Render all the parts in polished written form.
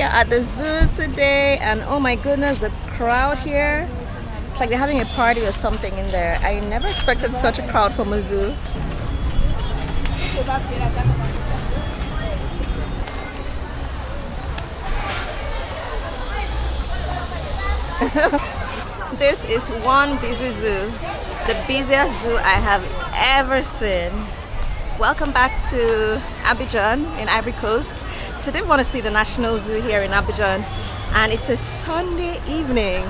Yeah, at the zoo today, and oh my goodness, the crowd here. It's like they're having a party or something in there. I never expected such a crowd from a zoo. This is one busy zoo, the busiest zoo I have ever seen. Welcome back to Abidjan in Ivory Coast. Today we want to see the National Zoo here in Abidjan, and it's a Sunday evening.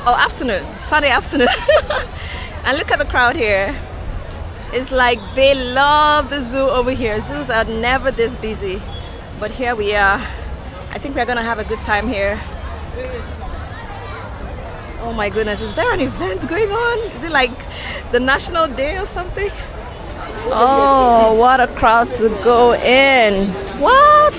Oh, afternoon, Sunday afternoon. And look at the crowd here. It's like they love the zoo over here. Zoos are never this busy, but here we are. I think we're gonna have a good time here. Oh my goodness, is there an event going on? Is it like the National Day or something? Oh, what a crowd to go in. What?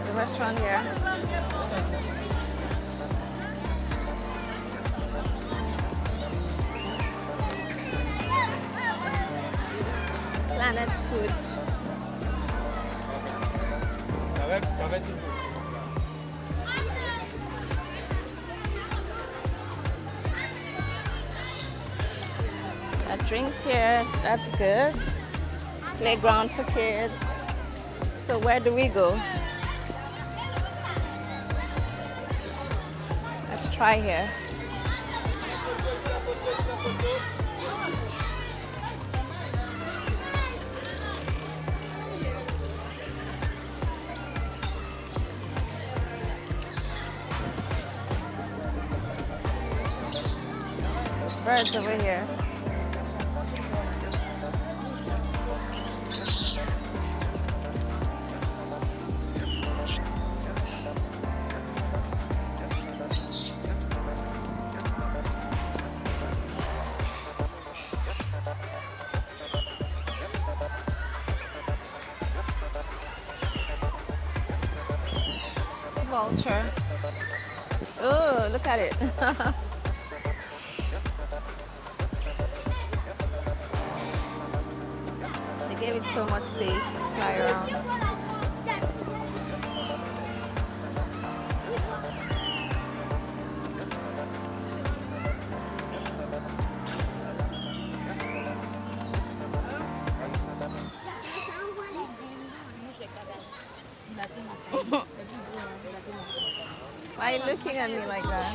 The restaurant here. Planet Food. Got drinks here, that's good. Playground for kids. So where do we go? Let's try here. Birds over here. Vulture. Oh, look at it. They gave it so much space to fly around. Why are you looking at me like that?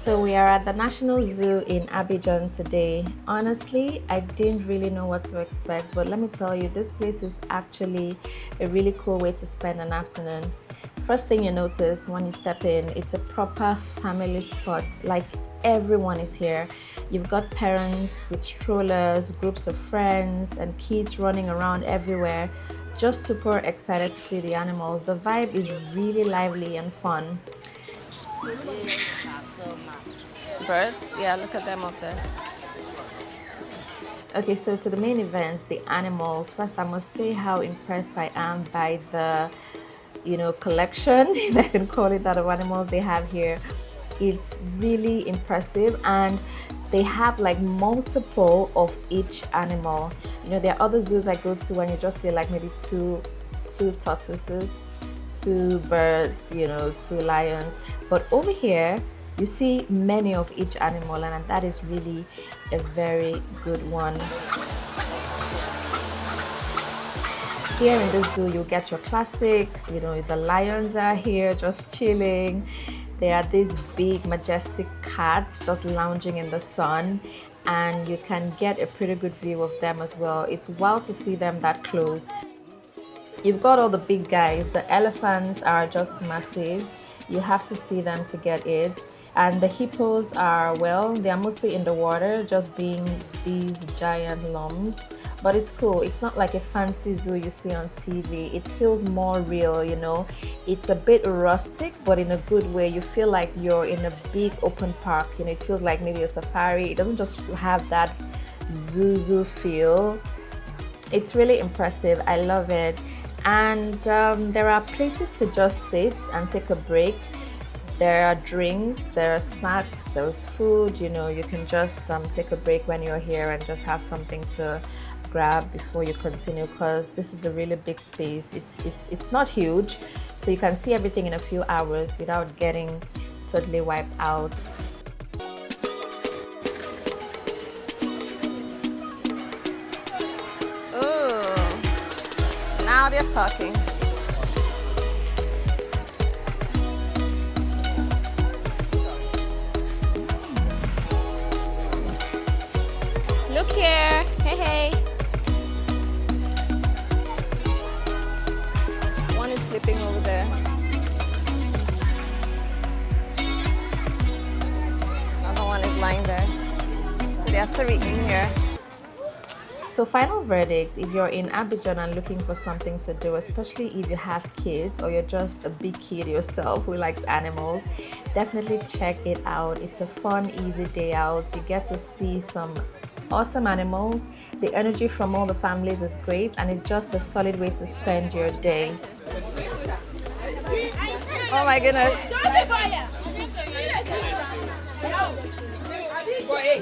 So we are at the National Zoo in Abidjan today. Honestly, I didn't really know what to expect, but let me tell you, this place is actually a really cool way to spend an afternoon. First thing you notice when you step in, it's a proper family spot. Like, everyone is here. You've got parents with strollers, groups of friends, and kids running around everywhere. Just super excited to see the animals. The vibe is really lively and fun. Birds, yeah, look at them up there. Okay, so to the main events, the animals. First, I must say how impressed I am by the, collection, if I can call it that, of animals they have here. It's really impressive, and they have like multiple of each animal. There are other zoos I go to when you just see like maybe two tortoises, two birds, two lions. But over here, you see many of each animal, and that is really a very good one. Here in this zoo, you get your classics. The lions are here just chilling. There are these big majestic cats just lounging in the sun, and you can get a pretty good view of them as well. It's wild to see them that close. You've got all the big guys. The elephants are just massive. You have to see them to get it. And the hippos are, well, they are mostly in the water, just being these giant lumps. But it's cool. It's not like a fancy zoo you see on TV. It feels more real, you know. It's a bit rustic, but in a good way. You feel like you're in a big open park. You know, it feels like maybe a safari. It doesn't just have that zoo feel. It's really impressive. I love it. And there are places to just sit and take a break. There are drinks, there are snacks, there's food. You know, you can just take a break when you're here and just have something to grab before you continue, because this is a really big space. It's not huge, so you can see everything in a few hours without getting totally wiped out. Ooh, now they're talking. Look here. Hey, hey. One is sleeping over there. Another one is lying there. So there are 3 in here. So final verdict, if you're in Abidjan and looking for something to do, especially if you have kids or you're just a big kid yourself who likes animals, definitely check it out. It's a fun, easy day out. You get to see some awesome animals. The energy from all the families is great, and it's just a solid way to spend your day. Oh my goodness.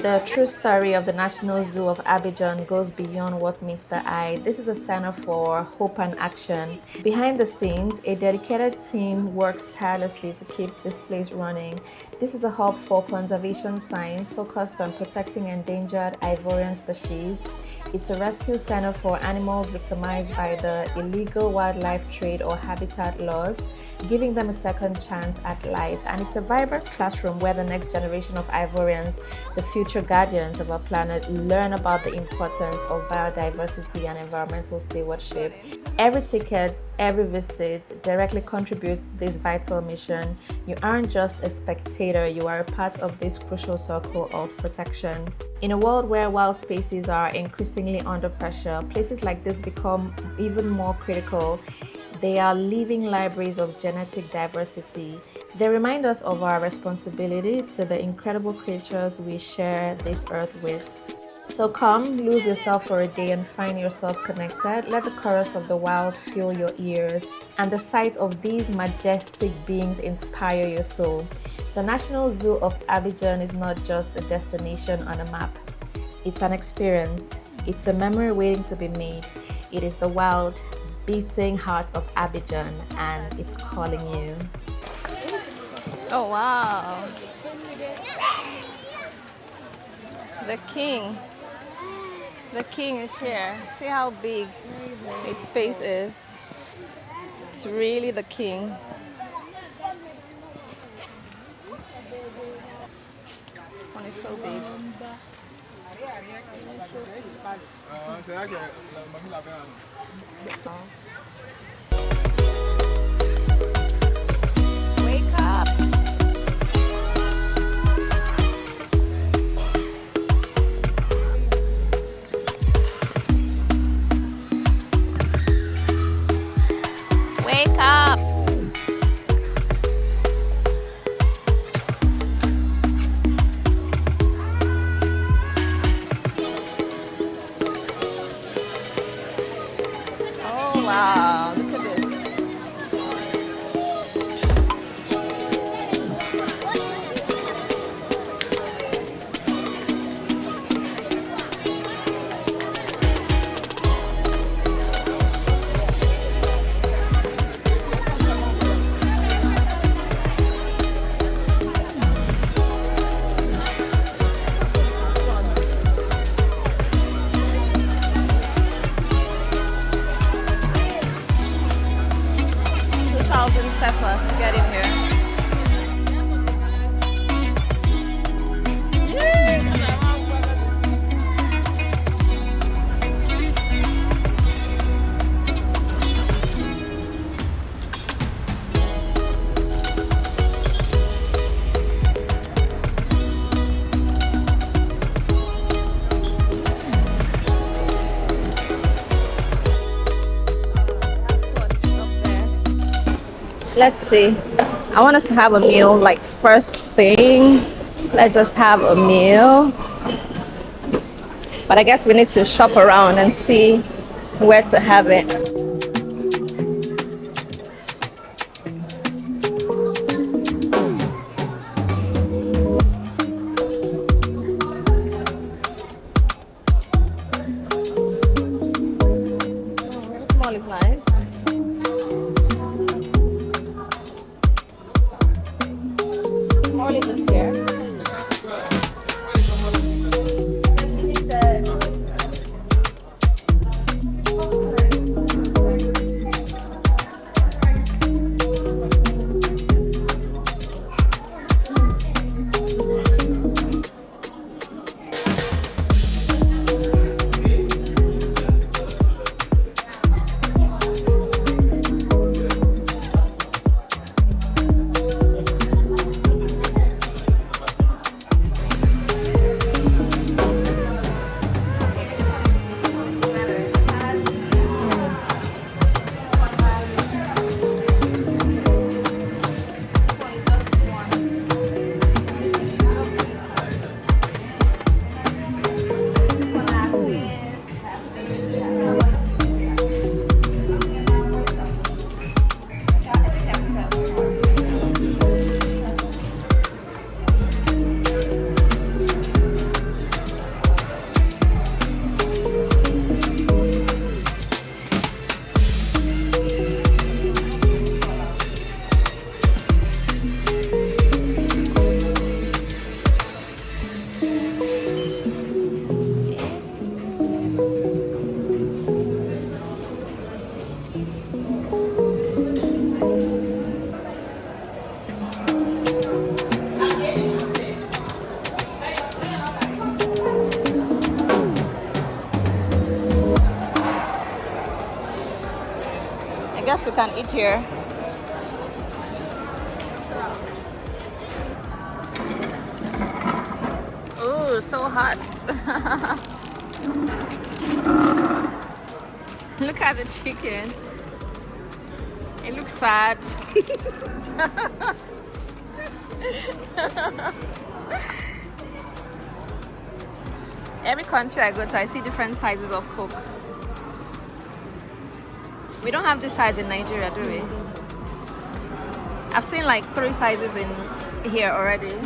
The true story of the National Zoo of Abidjan goes beyond what meets the eye. This is a center for hope and action. Behind the scenes, a dedicated team works tirelessly to keep this place running. This is a hub for conservation science focused on protecting endangered Ivorian species. It's a rescue center for animals victimized by the illegal wildlife trade or habitat loss, giving them a second chance at life. And it's a vibrant classroom where the next generation of Ivorians, the future guardians of our planet, learn about the importance of biodiversity and environmental stewardship. Every ticket, every visit directly contributes to this vital mission. You aren't just a spectator, you are a part of this crucial circle of protection. In a world where wild spaces are increasingly under pressure, places like this become even more critical. They are living libraries of genetic diversity. They remind us of our responsibility to the incredible creatures we share this earth with. So come, lose yourself for a day and find yourself connected. Let the chorus of the wild fill your ears, and the sight of these majestic beings inspire your soul. The National Zoo of Abidjan is not just a destination on a map. It's an experience. It's a memory waiting to be made. It is the wild, beating heart of Abidjan, and it's calling you. Oh wow! The king is here. See how big its space is. It's really the king. This one is so big. Wake up! Wake up! Oh wow, look at this. Let's see. I want us to have a meal like first thing. Let's just have a meal. But I guess we need to shop around and see where to have it. Mall is nice. Mall is just here. I guess we can eat here. Oh, so hot. Look at the chicken. It looks sad. Every country I go to, I see different sizes of Coke. We don't have this size in Nigeria, do we? I've seen like 3 sizes in here already.